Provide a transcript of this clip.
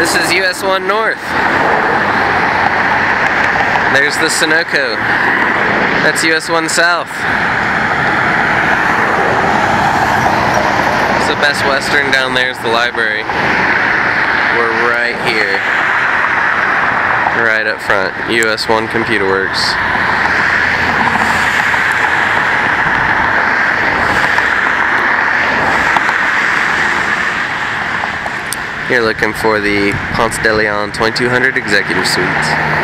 This is US 1 North. There's the Sunoco. That's US 1 South. It's the Best Western. Down there's the library. We're right here. Right up front. US 1 Computer Works. You're looking for the Ponce de Leon 2200 Executive Suites.